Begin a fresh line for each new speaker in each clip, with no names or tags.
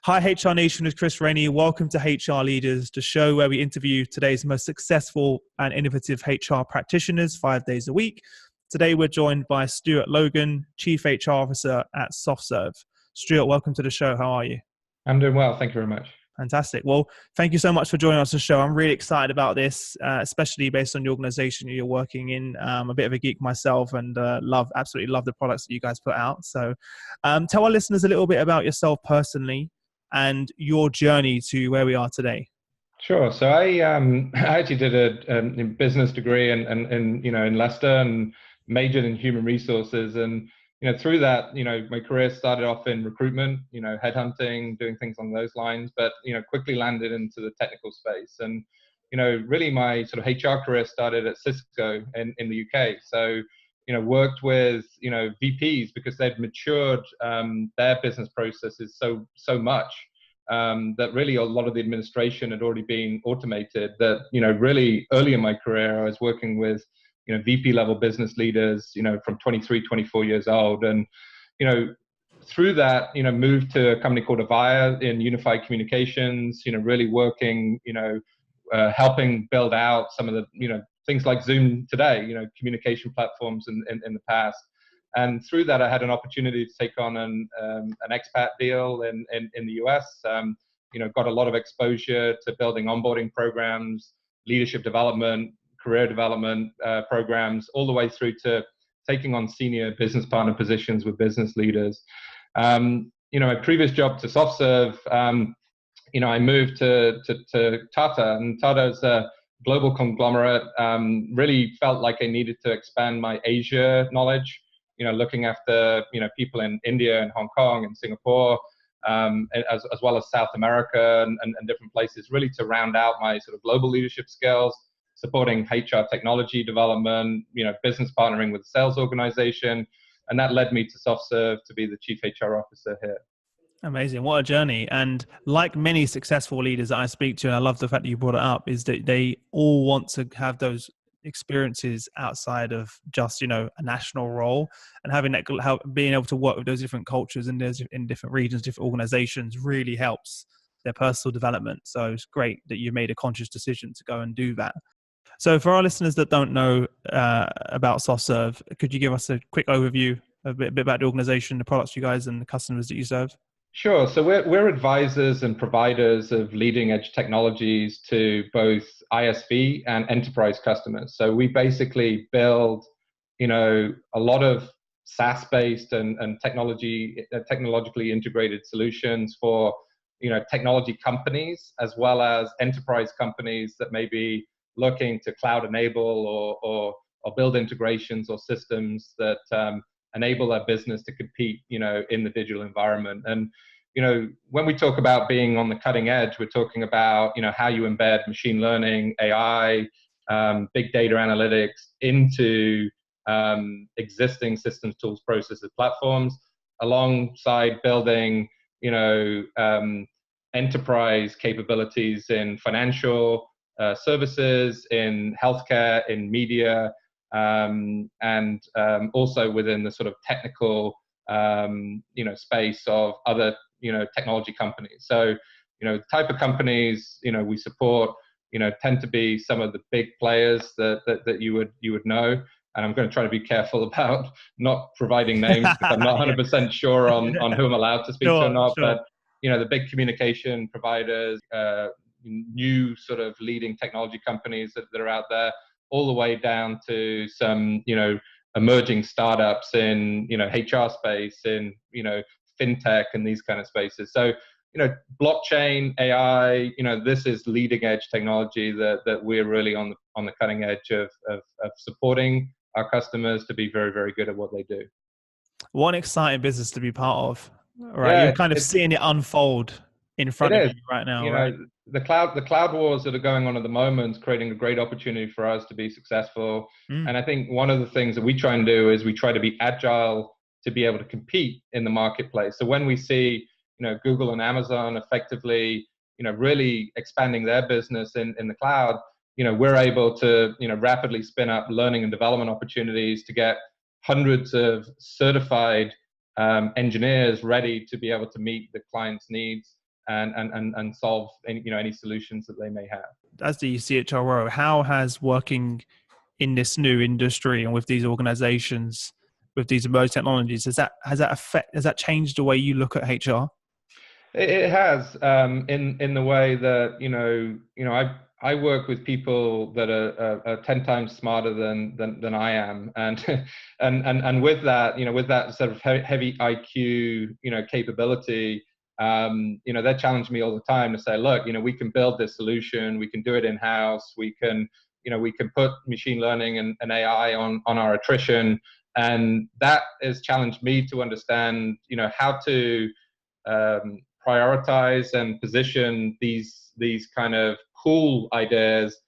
Hi, HR Nation, it's Chris Rainey. Welcome to HR Leaders, the show where we interview today's most successful and innovative HR practitioners 5 days a week. Today, we're joined by Stuart Logan, Chief HR Officer at Softserve. Stuart, welcome to the show. How are you?
I'm doing well. Thank you very much.
Fantastic. Well, thank you so much for joining us on the show. I'm really excited about this, especially based on the organization you're working in. I'm a bit of a geek myself and absolutely love the products that you guys put out. So tell our listeners a little bit about yourself personally and your journey to where we are today.
Sure. So I actually did a business degree in Leicester and majored in human resources. And through that, my career started off in recruitment, headhunting, doing things along those lines, but quickly landed into the technical space. And really my sort of HR career started at Cisco in the UK. So worked with VPs because they'd matured their business processes so much. That really a lot of the administration had already been automated. That really early in my career, I was working with VP level business leaders, from 23, 24 years old, and through that, moved to a company called Avaya in unified communications. Really working, helping build out some of the things like Zoom today, communication platforms in the past. And through that, I had an opportunity to take on an expat deal in the US. Got a lot of exposure to building onboarding programs, leadership development, career development programs, all the way through to taking on senior business partner positions with business leaders. My previous job to Softserve, I moved to Tata, and Tata is a global conglomerate. Really felt like I needed to expand my Asia knowledge. Looking after, people in India and Hong Kong and Singapore, as well as South America and different places, really to round out my sort of global leadership skills, supporting HR technology development, business partnering with the sales organization. And that led me to Softserve to be the Chief HR Officer here.
Amazing. What a journey. And like many successful leaders that I speak to, and I love the fact that you brought it up, is that they all want to have those experiences outside of just a national role, and having that being able to work with those different cultures and in different regions, different organizations really helps their personal development. So it's great that you made a conscious decision to go and do that. So for our listeners that don't know about Softserve, could you give us a quick overview, a bit about the organization, the products you guys and the customers that you serve?
Sure. So we're advisors and providers of leading edge technologies to both ISV and enterprise customers. So we basically build, a lot of SaaS-based and technologically integrated solutions for, technology companies as well as enterprise companies that may be looking to cloud enable or build integrations or systems that enable their business to compete, in the digital environment. And, when we talk about being on the cutting edge, we're talking about, how you embed machine learning, AI, big data analytics into existing systems, tools, processes, platforms, alongside building, enterprise capabilities in financial services, in healthcare, in media, and also within the sort of technical, space of other, technology companies. So, the type of companies, we support, tend to be some of the big players that you would know. And I'm going to try to be careful about not providing names because I'm not 100% sure on who I'm allowed to speak to or not. Sure. But, the big communication providers, new sort of leading technology companies that are out there, all the way down to some, emerging startups in, HR space, in, fintech and these kind of spaces. So, blockchain, AI, this is leading edge technology that we're really on the cutting edge of supporting our customers to be very, very good at what they do.
What an exciting business to be part of, right? Yeah, you're kind of seeing it unfold in front of you right now, right?
The cloud wars that are going on at the moment is creating a great opportunity for us to be successful. And I think one of the things that we try and do is we try to be agile to be able to compete in the marketplace. So when we see, Google and Amazon effectively, really expanding their business in the cloud, we're able to, rapidly spin up learning and development opportunities to get hundreds of certified engineers ready to be able to meet the client's needs and solve any solutions that they may have.
As the CHRO, how has working in this new industry and with these organizations, with these emerging technologies, has that changed the way you look at HR?
It has, in the way that I work with people that are 10 times smarter than I am, and and with that sort of heavy IQ capability, they challenge me all the time to say, look, we can build this solution, we can do it in house, we can put machine learning and AI on our attrition, and that has challenged me to understand how to prioritize and position these kind of cool ideas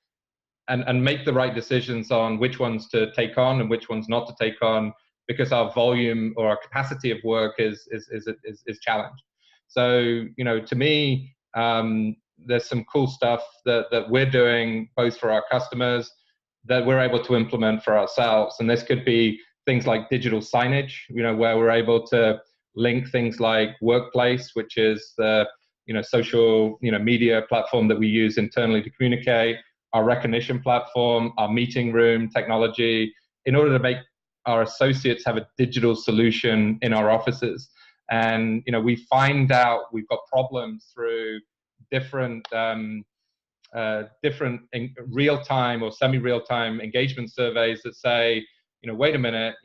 and make the right decisions on which ones to take on and which ones not to take on, because our volume or our capacity of work is challenged. So to me, there's some cool stuff that we're doing both for our customers that we're able to implement for ourselves, and this could be things like digital signage, where we're able to link things like Workplace, which is the social media platform that we use internally to communicate, our recognition platform, our meeting room technology, in order to make our associates have a digital solution in our offices. And we find out we've got problems through different real-time or semi-real-time engagement surveys that say, wait a minute,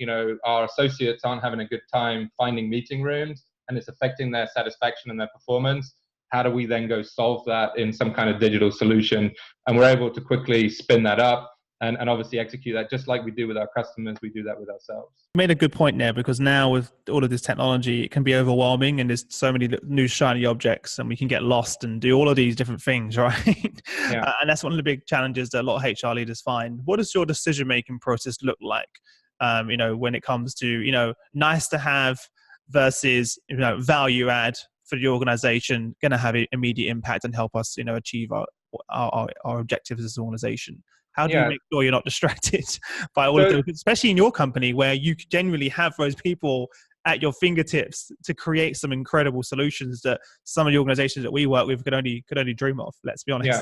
our associates aren't having a good time finding meeting rooms, and it's affecting their satisfaction and their performance. How do we then go solve that in some kind of digital solution? And we're able to quickly spin that up and obviously execute that, just like we do with our customers, we do that with ourselves.
You made a good point there, because now with all of this technology, it can be overwhelming, and there's so many new shiny objects, and we can get lost and do all of these different things, right?
Yeah.
And that's one of the big challenges that a lot of HR leaders find. What does your decision-making process look like, when it comes to, nice to have versus, value add for the organization, going to have immediate impact and help us, achieve our objectives as an organization? How do you make sure you're not distracted by all of those, especially in your company where you generally have those people at your fingertips to create some incredible solutions that some of the organizations that we work with could only dream of, let's be honest.
Yeah.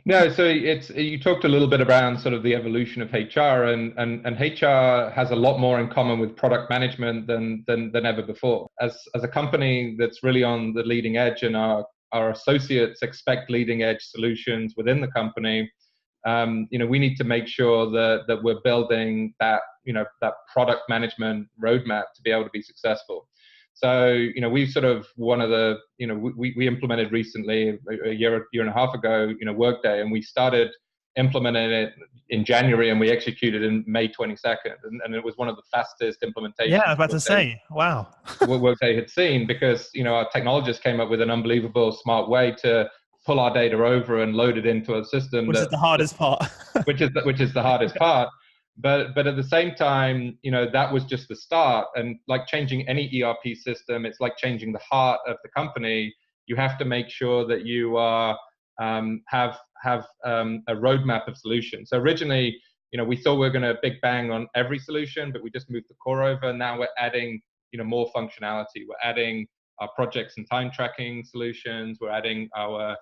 No, so you talked a little bit around sort of the evolution of HR, and HR has a lot more in common with product management than ever before. As a company that's really on the leading edge, and our associates expect leading edge solutions within the company, we need to make sure that we're building that product management roadmap to be able to be successful. So, we sort of we implemented recently a year and a half ago, Workday, and we started implementing it in January and we executed in May 22nd. And it was one of the fastest implementations.
Yeah, I was about to say, wow.
What Workday had seen, because, our technologists came up with an unbelievable smart way to pull our data over and load it into a system.
Which is the hardest part.
which is the hardest part. But at the same time, that was just the start. And like changing any ERP system, it's like changing the heart of the company. You have to make sure that you are have a roadmap of solutions. So originally, we thought we were going to big bang on every solution, but we just moved the core over. Now we're adding more functionality. We're adding our projects and time tracking solutions. We're adding our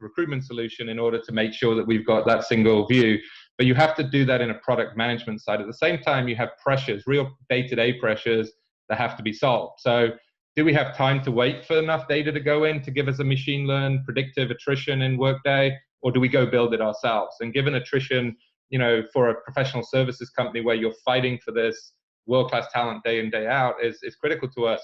recruitment solution in order to make sure that we've got that single view. But you have to do that in a product management side. At the same time, you have pressures, real day-to-day pressures that have to be solved. So do we have time to wait for enough data to go in to give us a machine learned predictive attrition in Workday, or do we go build it ourselves? And given attrition, for a professional services company where you're fighting for this world-class talent day in, day out is critical to us.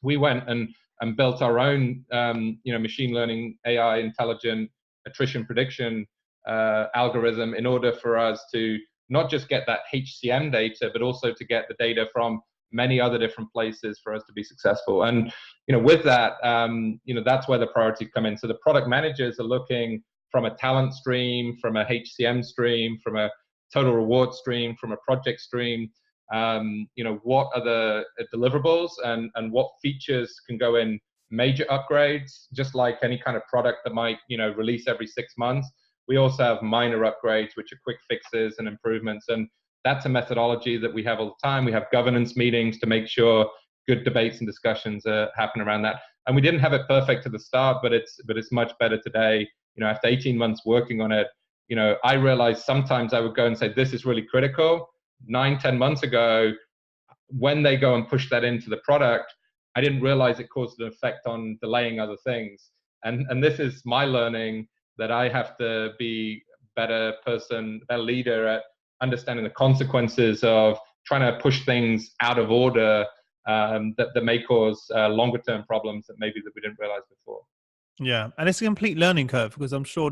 We went and built our own, machine learning, AI, intelligent attrition prediction algorithm in order for us to not just get that HCM data, but also to get the data from many other different places for us to be successful. And, with that, that's where the priorities come in. So the product managers are looking from a talent stream, from a HCM stream, from a total reward stream, from a project stream. What are the deliverables and what features can go in major upgrades, just like any kind of product that might, release every 6 months. We also have minor upgrades, which are quick fixes and improvements. And that's a methodology that we have all the time. We have governance meetings to make sure good debates and discussions happen around that. And we didn't have it perfect at the start, but it's much better today. After 18 months working on it, I realized sometimes I would go and say, this is really critical. 9-10 months ago, when they go and push that into the product, I didn't realize it caused an effect on delaying other things. And this is my learning, that I have to be better leader at understanding the consequences of trying to push things out of order, that may cause longer term problems that we didn't realize before.
Yeah, and it's a complete learning curve, because I'm sure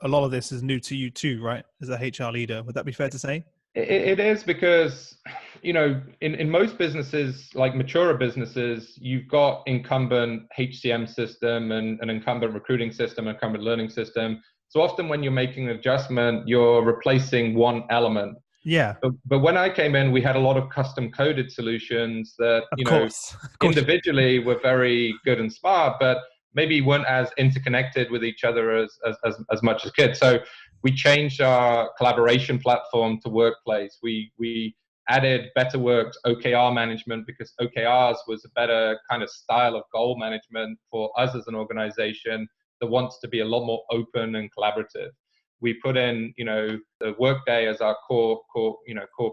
a lot of this is new to you too, right? As a HR leader, would that be fair to say?
It is, because in most businesses, like maturer businesses, you've got incumbent HCM system and an incumbent recruiting system, incumbent learning system. So often when you're making an adjustment, you're replacing one element.
Yeah.
But when I came in, we had a lot of custom coded solutions that,
Of course
individually were very good and smart, but maybe weren't as interconnected with each other as much as kids. So we changed our collaboration platform to Workplace. We added BetterWorks OKR management, because OKRs was a better kind of style of goal management for us as an organization that wants to be a lot more open and collaborative. We put in, the Workday as our core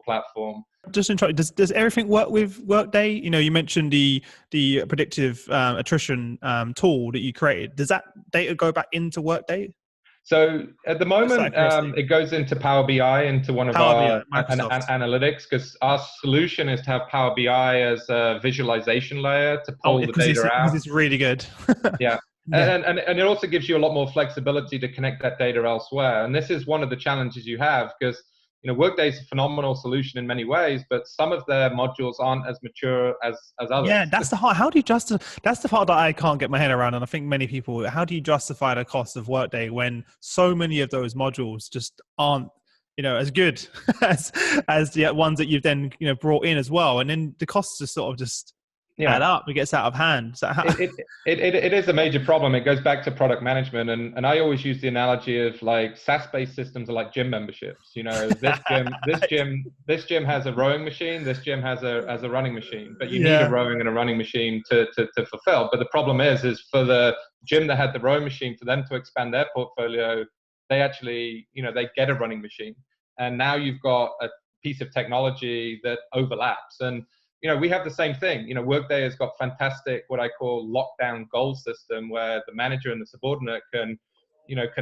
platform.
Just does everything work with Workday? You mentioned the predictive attrition tool that you created. Does that data go back into Workday?
So at the moment, it goes into Power BI, into one of our analytics, because our solution is to have Power BI as a visualization layer to pull the data out.
Because it's really good.
Yeah. Yeah. And it also gives you a lot more flexibility to connect that data elsewhere. And this is one of the challenges you have, because Workday is a phenomenal solution in many ways, but some of their modules aren't as mature as others.
Yeah, that's the part. How do you that's the part that I can't get my head around, and I think many people. How do you justify the cost of Workday when so many of those modules just aren't as good as the ones that you've then brought in as well, and then the costs just sort of just add up. It gets out of hand. So
it is a major problem. It goes back to product management, and I always use the analogy of like SaaS-based systems are like gym memberships. This gym has a rowing machine. This gym has a running machine. But you need a rowing and a running machine to fulfill. But the problem is for the gym that had the rowing machine, for them to expand their portfolio, they actually they get a running machine, and now you've got a piece of technology that overlaps. And we have the same thing. Workday has got fantastic, what I call lockdown goal system, where the manager and the subordinate can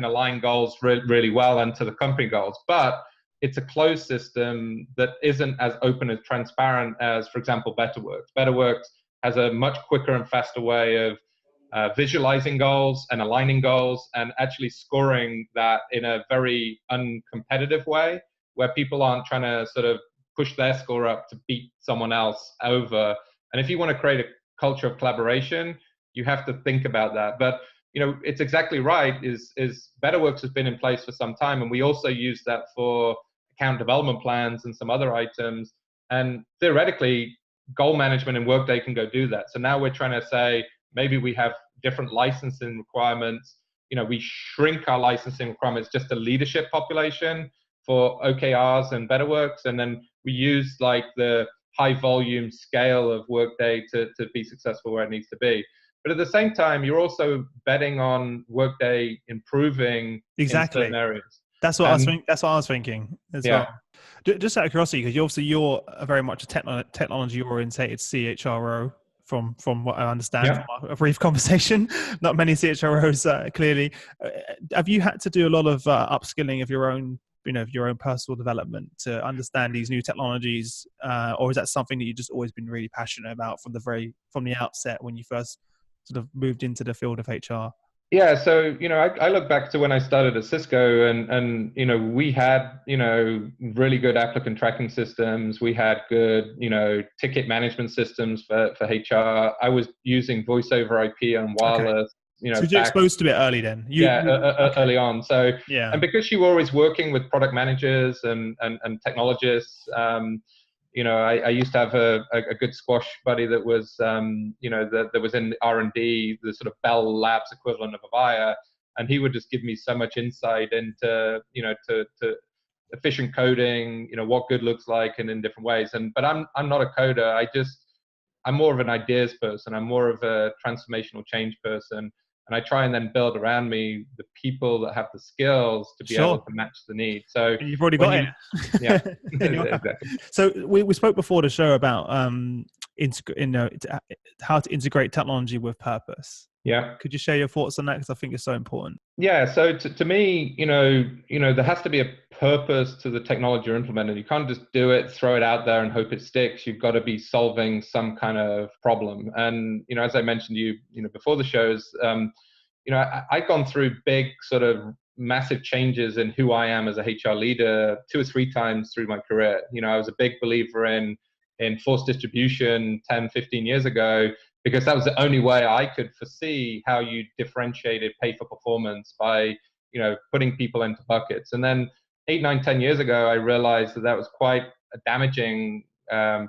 align goals really well into the company goals. But it's a closed system that isn't as open and transparent as, for example, BetterWorks. BetterWorks has a much quicker and faster way of visualizing goals and aligning goals and actually scoring that in a very uncompetitive way, where people aren't trying to sort of push their score up to beat someone else over. And if you want to create a culture of collaboration, you have to think about that. But it's exactly right, is BetterWorks has been in place for some time, and we also use that for account development plans and some other items. And theoretically, goal management in Workday can go do that. So now we're trying to say, maybe we have different licensing requirements. We shrink our licensing requirements just to leadership population for OKRs and BetterWorks, and then we use like the high volume scale of Workday to be successful where it needs to be. But at the same time, you're also betting on Workday improving in certain areas.
That's what I was thinking as well. Just out of curiosity, because you're very much a technology orientated CHRO. From what I understand from a brief conversation, not many CHROs clearly. Have you had to do a lot of upskilling of your own personal development to understand these new technologies, or is that something that you've just always been really passionate about from the outset when you first sort of moved into the field of HR?
Yeah, so I look back to when I started at Cisco, and we had really good applicant tracking systems. We had good ticket management systems for HR. I was using voice over IP and wireless.
So you're exposed to it early then?
Early on. So, and because you were always working with product managers and technologists, I used to have a good squash buddy that was, that was in R&D, the sort of Bell Labs equivalent of Avaya, and he would just give me so much insight into, to efficient coding, what good looks like, and in different ways. But I'm not a coder. I'm more of an ideas person. I'm more of a transformational change person. And I try and then build around me the people that have the skills to be able to match the need. So
and you've already
when
got
you, yeah,
it.
exactly.
So we spoke before the show about how to integrate technology with purpose.
Yeah.
Could you share your thoughts on that? Because I think it's so important.
Yeah. So to me, there has to be a purpose to the technology you're implementing. You can't just do it, throw it out there and hope it sticks. You've got to be solving some kind of problem. And, as I mentioned to you, before the shows, I've gone through big sort of massive changes in who I am as a HR leader 2 or 3 times through my career. I was a big believer in forced distribution 10, 15 years ago, because that was the only way I could foresee how you differentiated pay for performance by, putting people into buckets. And then 8, 9, 10 years ago, I realized that was quite a damaging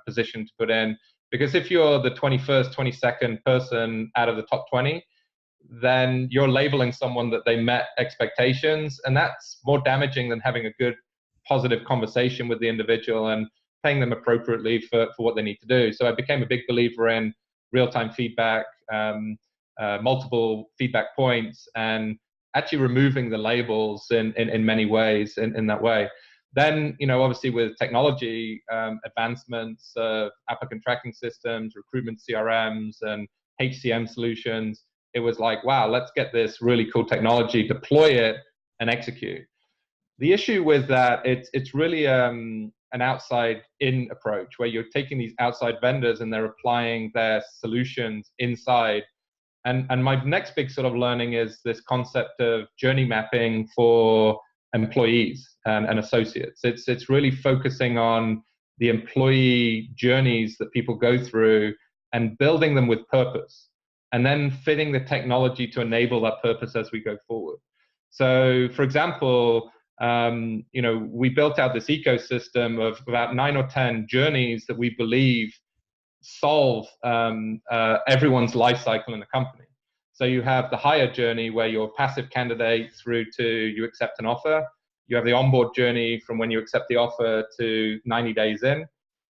position to put in, because if you're the 21st, 22nd person out of the top 20, then you're labeling someone that they met expectations. And that's more damaging than having a good, positive conversation with the individual and paying them appropriately for what they need to do. So I became a big believer in real-time feedback, multiple feedback points, and actually removing the labels in many ways in that way. Then, obviously with technology advancements, applicant tracking systems, recruitment CRMs, and HCM solutions, it was like, wow, let's get this really cool technology, deploy it, and execute. The issue with that, it's really an outside-in approach, where you're taking these outside vendors and they're applying their solutions inside. And my next big sort of learning is this concept of journey mapping for employees and associates. It's really focusing on the employee journeys that people go through and building them with purpose, and then fitting the technology to enable that purpose as we go forward. So, for example, we built out this ecosystem of about 9 or 10 journeys that we believe solve everyone's life cycle in the company. So you have the hire journey, where you're a passive candidate through to you accept an offer. You have the onboard journey from when you accept the offer to 90 days in.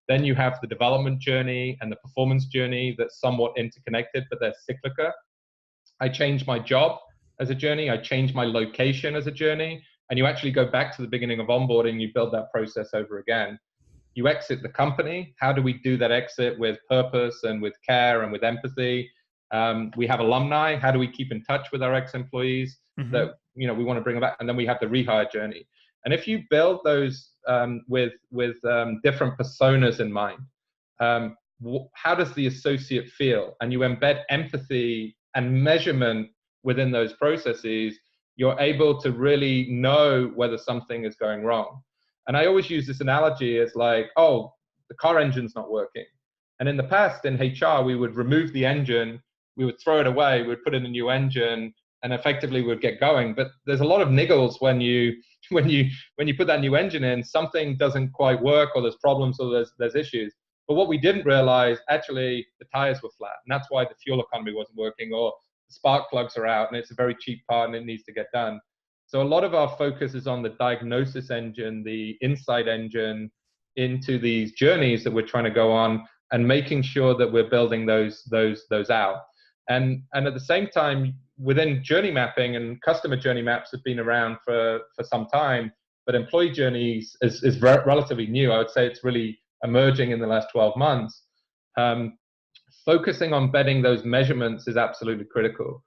Then you have the development journey and the performance journey that's somewhat interconnected, but they're cyclical. I changed my job as a journey. I changed my location as a journey. And you actually go back to the beginning of onboarding, you build that process over again. You exit the company. How do we do that exit with purpose and with care and with empathy? We have alumni. How do we keep in touch with our ex-employees that we want to bring them back? And then we have the rehire journey. And if you build those with different personas in mind, how does the associate feel? And you embed empathy and measurement within those processes, you're able to really know whether something is going wrong. And I always use this analogy as like, oh, the car engine's not working. And in the past, in HR, we would remove the engine, we would throw it away, we would put in a new engine, and effectively we'd get going. But there's a lot of niggles when you put that new engine in, something doesn't quite work, or there's problems, or there's issues. But what we didn't realize, actually, the tires were flat, and that's why the fuel economy wasn't working, or the spark plugs are out, and it's a very cheap part, and it needs to get done. So a lot of our focus is on the diagnosis engine, the insight engine into these journeys that we're trying to go on, and making sure that we're building those out. And at the same time, within journey mapping, and customer journey maps have been around for some time, but employee journeys is relatively new. I would say it's really emerging in the last 12 months. Focusing on betting those measurements is absolutely critical.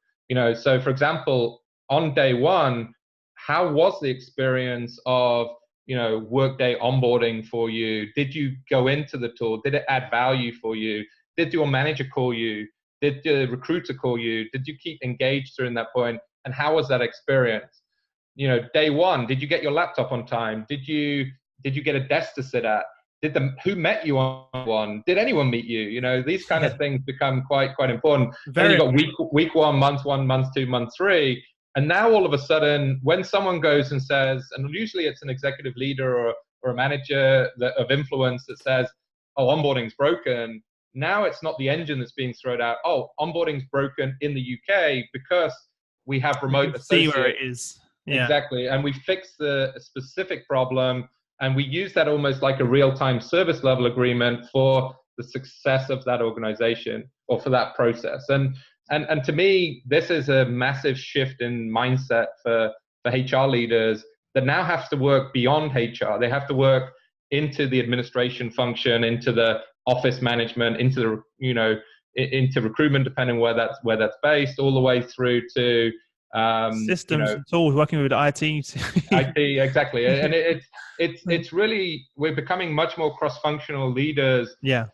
So for example, on day one, how was the experience of Workday onboarding for you? Did you go into the tool? Did it add value for you? Did your manager call you? Did the recruiter call you? Did you keep engaged during that point? And how was that experience? Day one, did you get your laptop on time? Did you get a desk to sit at? Who met you on one? Did anyone meet you? These kind of things become quite important. Then you got week one, month two, month three. And now all of a sudden, when someone goes and says, and usually it's an executive leader or a manager of influence that says, oh, onboarding's broken. Now it's not the engine that's being thrown out. Oh, onboarding's broken in the UK because we have remote associates.
See where it is. Yeah.
Exactly. And we fix the specific problem, and we use that almost like a real-time service level agreement for the success of that organization or for that process. And to me, this is a massive shift in mindset for HR leaders that now have to work beyond HR. They have to work into the administration function, into the office management, into the, into recruitment, depending where that's based, all the way through to
systems and tools, working with IT.
IT, exactly. And it's really, we're becoming much more cross-functional leaders.
Yeah.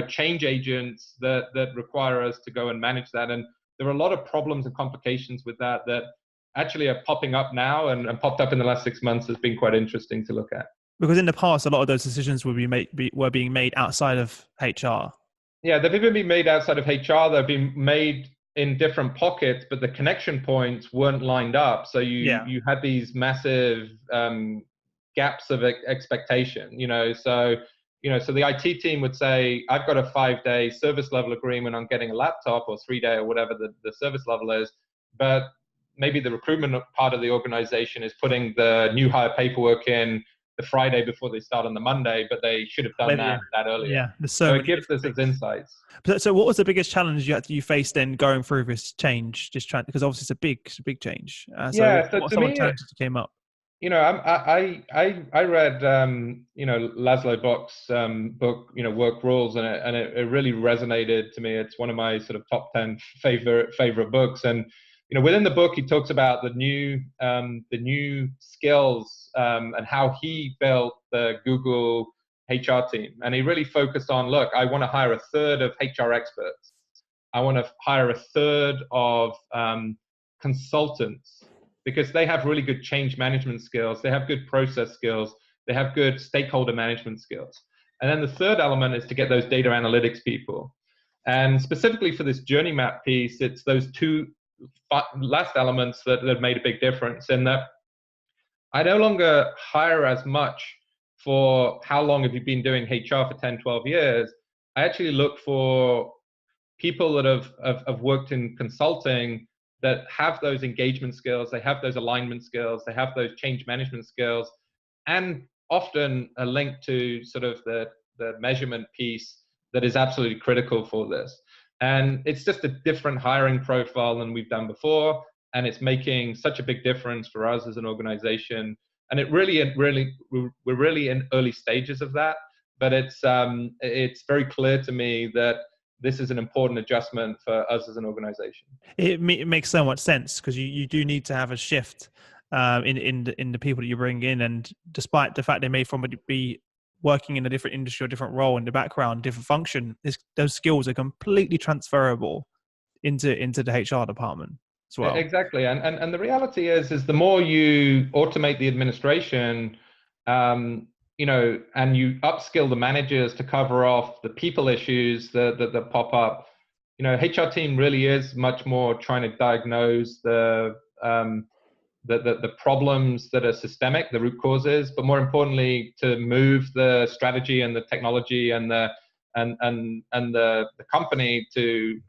Change agents that require us to go and manage that. And there are a lot of problems and complications with that actually are popping up now and popped up in the last 6 months. Has been quite interesting to look at.
Because in the past, a lot of those decisions were being made outside of HR.
Yeah, they've even been made outside of HR. They've been made in different pockets, but the connection points weren't lined up. So you had these massive gaps of expectation. So the IT team would say, I've got a 5-day service level agreement on getting a laptop, or 3-day, or whatever the service level is. But maybe the recruitment part of the organization is putting the new hire paperwork in the Friday before they start on the Monday, but they should have done that earlier.
Yeah,
so it gives us insights.
So what was the biggest challenge you faced then going through this change? Because obviously it's a big change.
So
what some of the challenges that came up?
I read Laszlo Bock's book, Work Rules, and it really resonated to me. It's one of my sort of top 10 favorite books. And within the book, he talks about the new skills and how he built the Google HR team. And he really focused on, look, I want to hire 1/3 of HR experts. I want to hire 1/3 of consultants, because they have really good change management skills. They have good process skills. They have good stakeholder management skills. And then the third element is to get those data analytics people. And specifically for this journey map piece, it's those two last elements that have made a big difference, in that I no longer hire as much for how long have you been doing HR for 10, 12 years. I actually look for people that have worked in consulting that have those engagement skills, they have those alignment skills, they have those change management skills, and often a link to sort of the measurement piece that is absolutely critical for this. And it's just a different hiring profile than we've done before, and it's making such a big difference for us as an organization. And we're really in early stages of that, but it's very clear to me that this is an important adjustment for us as an organization.
It makes so much sense, because you do need to have a shift in the people that you bring in. And despite the fact they may be working in a different industry or different role in the background, different function, those skills are completely transferable into the HR department as well.
Exactly. And the reality is the more you automate the administration, and you upskill the managers to cover off the people issues that pop up, HR team really is much more trying to diagnose the problems that are systemic, the root causes, but more importantly, to move the strategy and the technology and the company to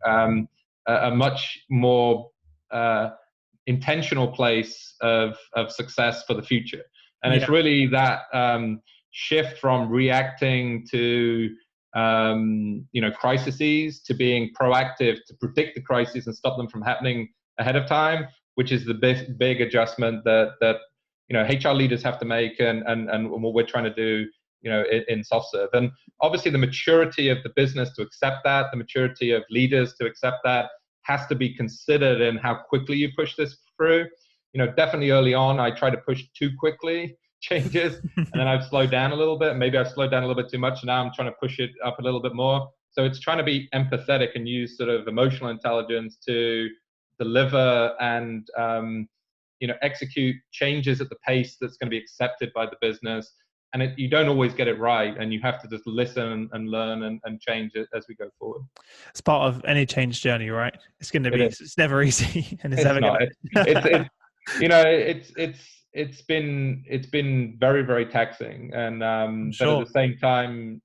a much more intentional place of success for the future. And it's really that shift from reacting to crises to being proactive, to predict the crises and stop them from happening ahead of time, which is the big adjustment that HR leaders have to make, and what we're trying to do in Softserve. And obviously the maturity of the business to accept that, the maturity of leaders to accept that, has to be considered in how quickly you push this through. Definitely early on, I try to push too quickly changes, and then I've slowed down a little bit. Maybe I've slowed down a little bit too much, and now I'm trying to push it up a little bit more. So it's trying to be empathetic and use sort of emotional intelligence to deliver and execute changes at the pace that's going to be accepted by the business. And you don't always get it right, and you have to just listen and learn and change it as we go forward.
It's part of any change journey, right? It's going to be. It's never easy, and it's never
not. It's been very, very taxing, and
sure.
But at the same time,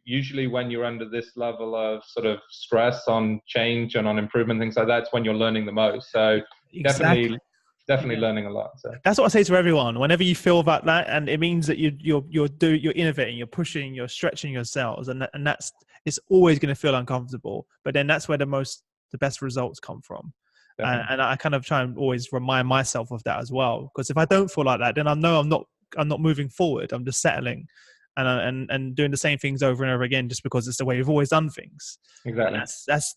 usually when you're under this level of sort of stress on change and on improvement, things like that, it's when you're learning the most. So
exactly.
Definitely learning a lot. So
that's what I say to everyone. Whenever you feel that, and it means that you're innovating, you're pushing, you're stretching yourselves, and that's it's always going to feel uncomfortable. But then that's where the best results come from. And I kind of try and always remind myself of that as well. Because if I don't feel like that, then I know I'm not moving forward. I'm just settling and doing the same things over and over again just because it's the way we've always done things.
Exactly.
And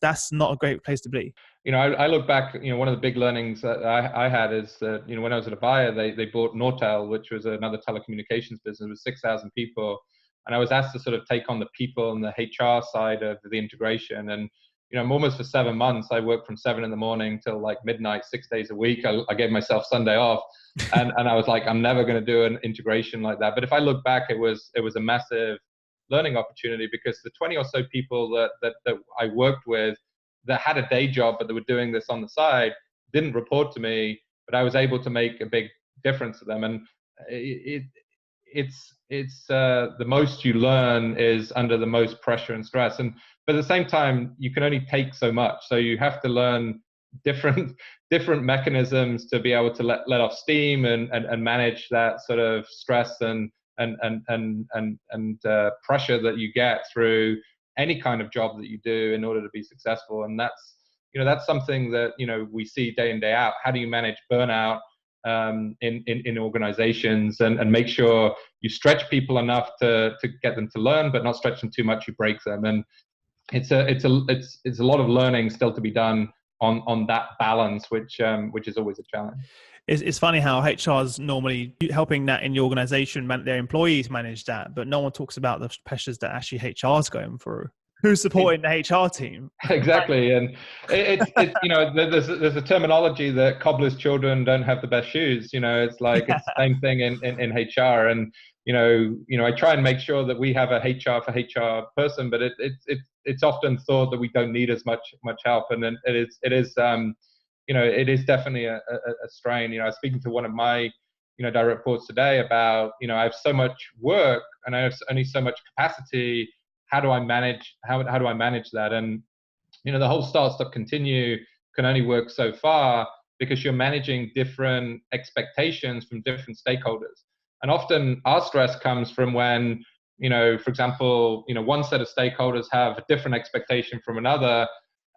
that's not a great place to be.
I look back, one of the big learnings that I had is that, when I was at a buyer, they bought Nortel, which was another telecommunications business with 6,000 people. And I was asked to sort of take on the people and the HR side of the integration. And, almost for 7 months, I worked from 7 a.m. till like midnight, 6 days a week. I gave myself Sunday off. And I was like, I'm never going to do an integration like that. But if I look back, it was a massive learning opportunity, because the 20 or so people that I worked with that had a day job, but they were doing this on the side, didn't report to me, but I was able to make a big difference to them. And it's the most you learn is under the most pressure and stress. But at the same time, you can only take so much. So you have to learn different mechanisms to be able to let off steam and manage that sort of stress and pressure that you get through any kind of job that you do in order to be successful. And that's something that we see day in, day out. How do you manage burnout in organizations and make sure you stretch people enough to get them to learn, but not stretch them too much, you break them. And it's a lot of learning still to be done on that balance, which is always a challenge.
It's funny how HR is normally helping that in the organization, their employees manage that, but no one talks about the pressures that actually HR is going through. Who's supporting the HR team?
Exactly, and it's there's a terminology that cobbler's children don't have the best shoes. It's like it's the same thing in HR, and I try and make sure that we have a HR for HR person, but it's often thought that we don't need as much help, and then it is definitely a strain. I was speaking to one of my direct reports today about I have so much work and I have only so much capacity. How do I manage that? And the whole start, stop, continue can only work so far, because you're managing different expectations from different stakeholders. And often our stress comes from when for example one set of stakeholders have a different expectation from another,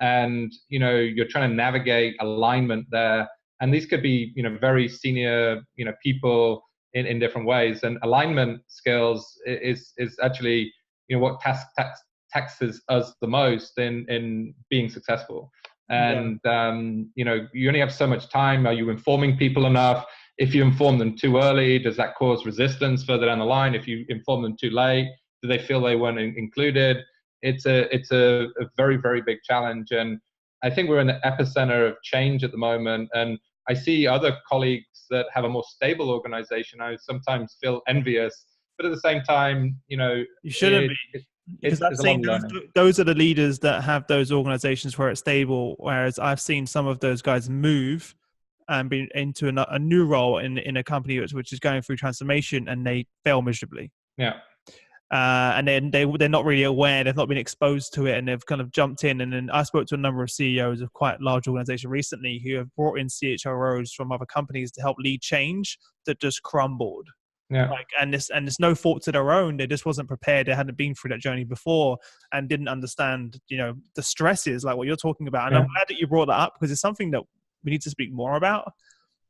and you're trying to navigate alignment there. And these could be very senior people in different ways. And alignment skills is actually what taxes us the most in being successful. And you only have so much time. Are you informing people enough? If you inform them too early, does that cause resistance further down the line? If you inform them too late, do they feel they weren't included? It's a very, very big challenge. And I think we're in the epicenter of change at the moment. And I see other colleagues that have a more stable organization. I sometimes feel envious, but at the same time, you
shouldn't be. Because I've seen those are the leaders that have those organizations where it's stable. Whereas I've seen some of those guys move and be into a new role in a company which is going through transformation, and they fail miserably.
Yeah.
And then they're not really aware, they've not been exposed to it, and they've kind of jumped in. And then I spoke to a number of CEOs of quite large organizations recently who have brought in CHROs from other companies to help lead change that just crumbled.
Yeah.
And it's no fault to their own. They just wasn't prepared. They hadn't been through that journey before and didn't understand, the stresses like what you're talking about. And I'm glad that you brought that up, because it's something that we need to speak more about.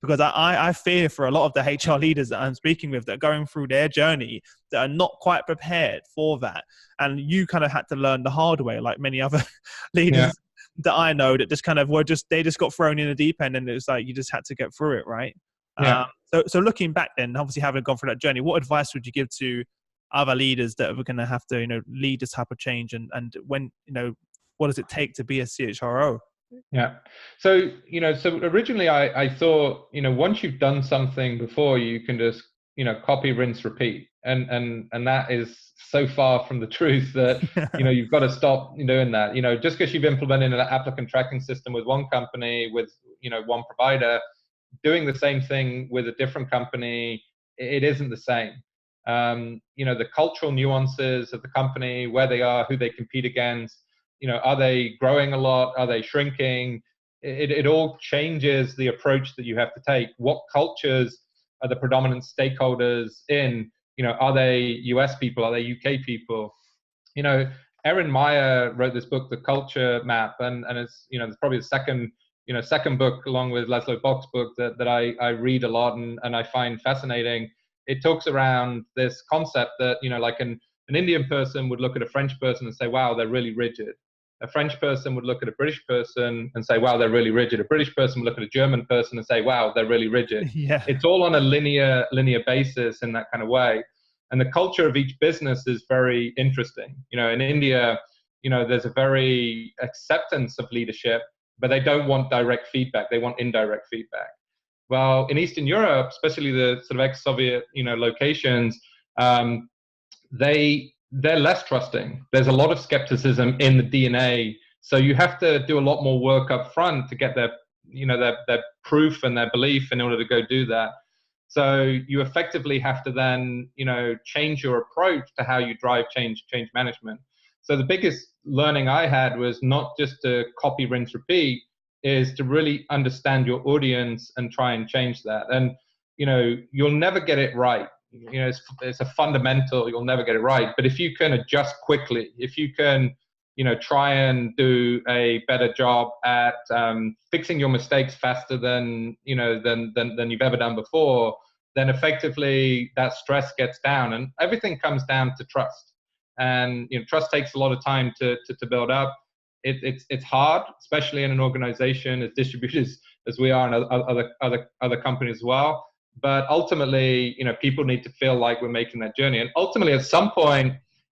Because I fear for a lot of the HR leaders that I'm speaking with that are going through their journey that are not quite prepared for that. And you kind of had to learn the hard way, like many other leaders that I know that just kind of they just got thrown in the deep end, and it was like you just had to get through it, right?
Yeah.
So looking back then, obviously having gone through that journey, what advice would you give to other leaders that are going to have to, lead this type of change, and when, what does it take to be a CHRO?
Yeah. So, so originally I thought, once you've done something before, you can just, copy, rinse, repeat. And that is so far from the truth that, you've got to stop doing that. Just because you've implemented an applicant tracking system with one company, with, one provider, doing the same thing with a different company, it isn't the same. The cultural nuances of the company, where they are, who they compete against, are they growing a lot? Are they shrinking? It all changes the approach that you have to take. What cultures are the predominant stakeholders in? Are they US people? Are they UK people? Erin Meyer wrote this book, The Culture Map, and it's, it's probably the second book, along with Laszlo Bock's book, that I read a lot and I find fascinating. It talks around this concept that, like an Indian person would look at a French person and say, wow, they're really rigid. A French person would look at a British person and say, wow, they're really rigid. A British person would look at a German person and say, wow, they're really rigid.
Yeah.
It's all on a linear basis in that kind of way. And the culture of each business is very interesting. In India, there's a very acceptance of leadership, but they don't want direct feedback. They want indirect feedback. Well, in Eastern Europe, especially the sort of ex-Soviet, locations, they're less trusting. There's a lot of skepticism in the DNA. So you have to do a lot more work up front to get their proof and their belief in order to go do that. So you effectively have to then, change your approach to how you drive change management. So the biggest learning I had was not just to copy, rinse, repeat, is to really understand your audience and try and change that. And, you'll never get it right. It's a fundamental, you'll never get it right. But if you can adjust quickly, if you can, try and do a better job at fixing your mistakes faster than you've ever done before, then effectively that stress gets down, and everything comes down to trust. And trust takes a lot of time to build up. It's hard, especially in an organization as distributed as we are in other companies as well. But ultimately, people need to feel like we're making that journey. And ultimately, at some point,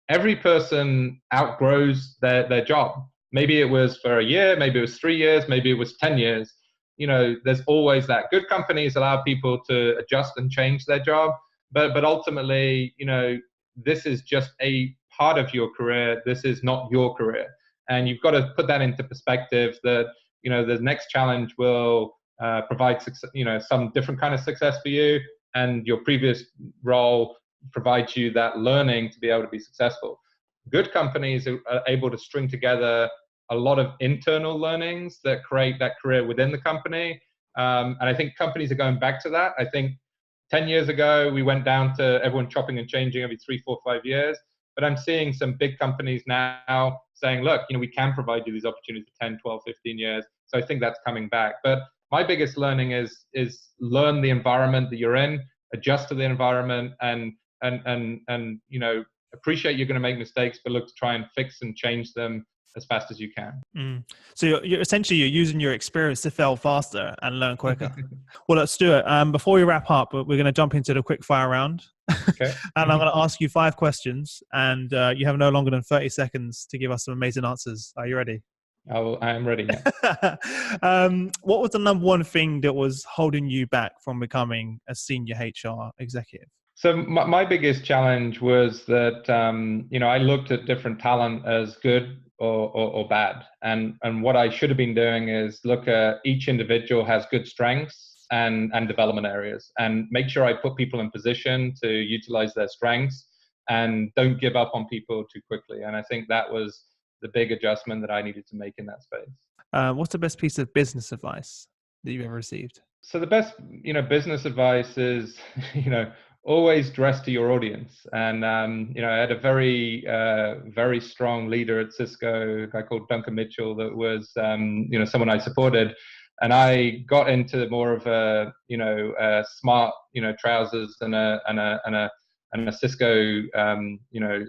every person outgrows their job. Maybe it was for a year, maybe it was 3 years, maybe it was 10 years. There's always that. Good companies allow people to adjust and change their job. But ultimately, this is just a part of your career. This is not your career. And you've got to put that into perspective that, the next challenge will provide some different kind of success for you, and your previous role provides you that learning to be able to be successful. Good companies are able to string together a lot of internal learnings that create that career within the company. And I think companies are going back to that. I think 10 years ago, we went down to everyone chopping and changing every 3, 4, 5 years. But I'm seeing some big companies now saying, look, we can provide you these opportunities for 10, 12, 15 years. So I think that's coming back. But my biggest learning is learn the environment that you're in, adjust to the environment, and appreciate you're going to make mistakes, but look to try and fix and change them as fast as you can.
So you're essentially using your experience to fail faster and learn quicker. Well, Stuart, before we wrap up, we're going to jump into the quick fire round.
Okay.
And I'm going to ask you 5 questions, and you have no longer than 30 seconds to give us some amazing answers. Are you ready?
I am ready.
Yeah. What was the number one thing that was holding you back from becoming a senior HR executive?
So my biggest challenge was that, I looked at different talent as good or bad. And what I should have been doing is look at each individual has good strengths and development areas, and make sure I put people in position to utilize their strengths and don't give up on people too quickly. And I think that was the big adjustment that I needed to make in that space.
What's the best piece of business advice that you've ever received?
So the best, business advice is, always dress to your audience. And, I had a very, very strong leader at Cisco, a guy called Duncan Mitchell, that was, someone I supported. And I got into more of a, smart, trousers and a Cisco,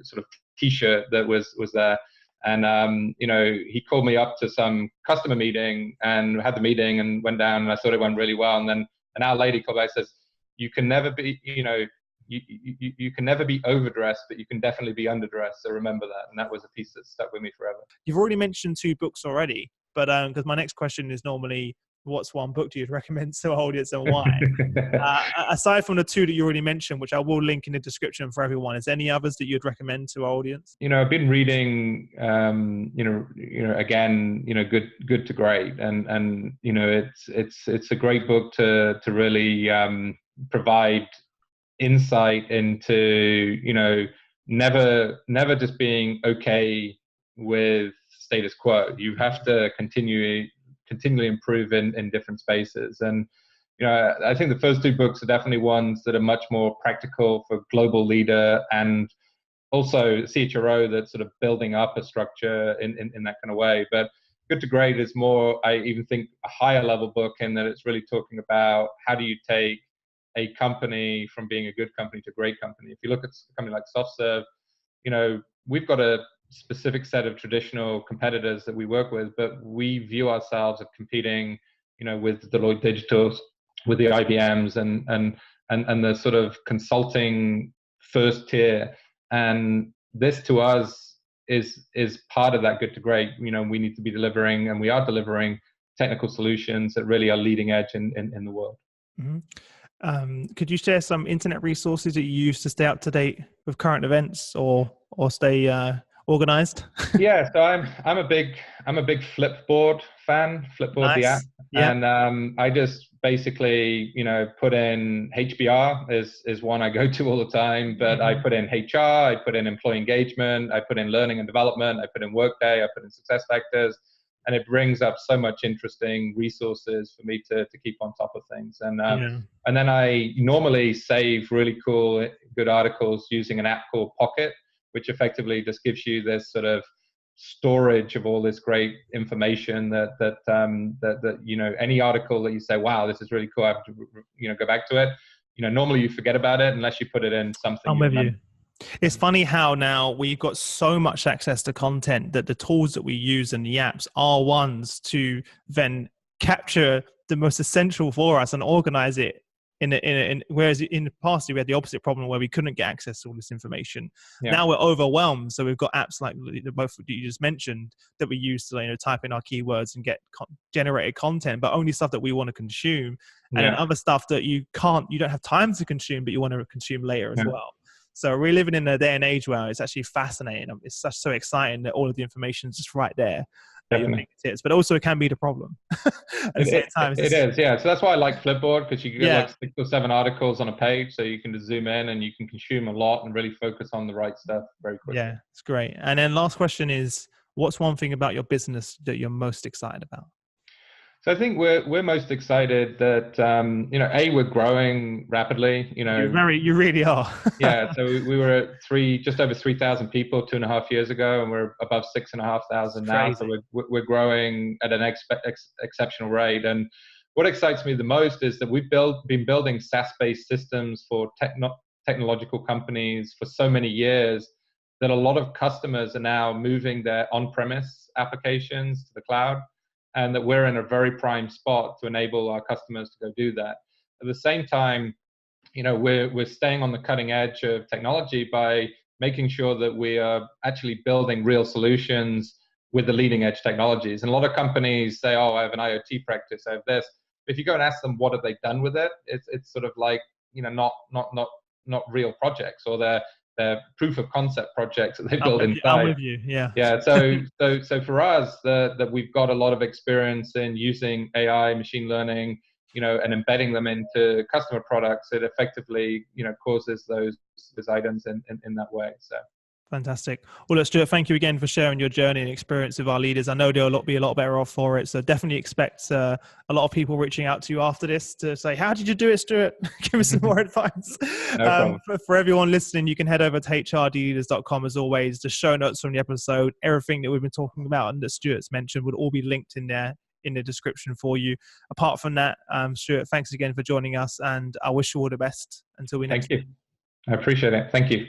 sort of t-shirt that was there. And, he called me up to some customer meeting and had the meeting and went down, and I thought it went really well. And then an hour later, he called back and says, you can never be, you can never be overdressed, but you can definitely be underdressed. So remember that. And that was a piece that stuck with me forever.
You've already mentioned 2 books already, but because my next question is normally, what's one book do you recommend to our audience and why? Aside from the 2 that you already mentioned, which I will link in the description for everyone, is there any others that you'd recommend to our audience?
I've been reading, again, good to great, and it's a great book to really provide insight into, never just being okay with status quo. You have to continually improve in different spaces. And, I think the first 2 books are definitely ones that are much more practical for global leader and also CHRO that's sort of building up a structure in that kind of way. But Good to Great is more, I even think, a higher level book in that it's really talking about how do you take a company from being a good company to a great company. If you look at a company like Softserve, we've got a specific set of traditional competitors that we work with, but we view ourselves as competing, with Deloitte Digitals, with the IBMs, and the sort of consulting first tier. And this to us is part of that Good to Great. We need to be delivering, and we are delivering technical solutions that really are leading edge in the world.
Mm-hmm. Could you share some internet resources that you use to stay up to date with current events or stay organized?
Yeah, so I'm a big Flipboard fan. Flipboard, the app,
yeah.
And I just basically put in HBR is one I go to all the time, but I put in HR, I put in employee engagement, I put in learning and development, I put in Workday, I put in success factors, and it brings up so much interesting resources for me to keep on top of things. And then I normally save really cool, good articles using an app called Pocket, which effectively just gives you this sort of storage of all this great information that any article that you say, wow, this is really cool, I have to go back to it. Normally you forget about it unless you put it in something.
I'm with you. It's funny how now we've got so much access to content that the tools that we use and the apps are ones to then capture the most essential for us and organize it whereas in the past we had the opposite problem where we couldn't get access to all this information. Yeah. Now we're overwhelmed, so we've got apps like the both that you just mentioned that we use to type in our keywords and get generated content, but only stuff that we want to consume, and then other stuff that you don't have time to consume but you want to consume later as well. So we're living in a day and age where it's actually fascinating. It's so exciting that all of the information is just right there. But also it can be the problem. At the same time,
it is, yeah. So that's why I like Flipboard, because you can get like 6 or 7 articles on a page, so you can just zoom in and you can consume a lot and really focus on the right stuff very quickly.
Yeah, it's great. And then last question is, what's one thing about your business that you're most excited about?
So I think we're most excited that we're growing rapidly. You
really are.
Yeah. So we were at just over 3,000 people 2.5 years ago, and we're above 6,500 now. So we're growing at an exceptional rate. And what excites me the most is that we've been building SaaS-based systems for technological companies for so many years that a lot of customers are now moving their on-premise applications to the cloud, and that we're in a very prime spot to enable our customers to go do that. At the same time, we're staying on the cutting edge of technology by making sure that we are actually building real solutions with the leading edge technologies. And a lot of companies say, oh, I have an IoT practice, I have this. But if you go and ask them what have they done with it, it's sort of like, not real projects, or they're proof of concept projects that they build inside.
I'm with you. Yeah.
Yeah. So for us, that we've got a lot of experience in using AI, machine learning, and embedding them into customer products. It effectively, causes those items in that way. So.
Fantastic. Well, look, Stuart, thank you again for sharing your journey and experience with our leaders. I know they'll be a lot better off for it. So definitely expect a lot of people reaching out to you after this to say, how did you do it, Stuart? Give us some more advice.
No
for everyone listening, you can head over to hrdleaders.com as always. The show notes from the episode, everything that we've been talking about and that Stuart's mentioned would all be linked in there in the description for you. Apart from that, Stuart, thanks again for joining us, and I wish you all the best until we next meet.
Thank you. I appreciate it. Thank you.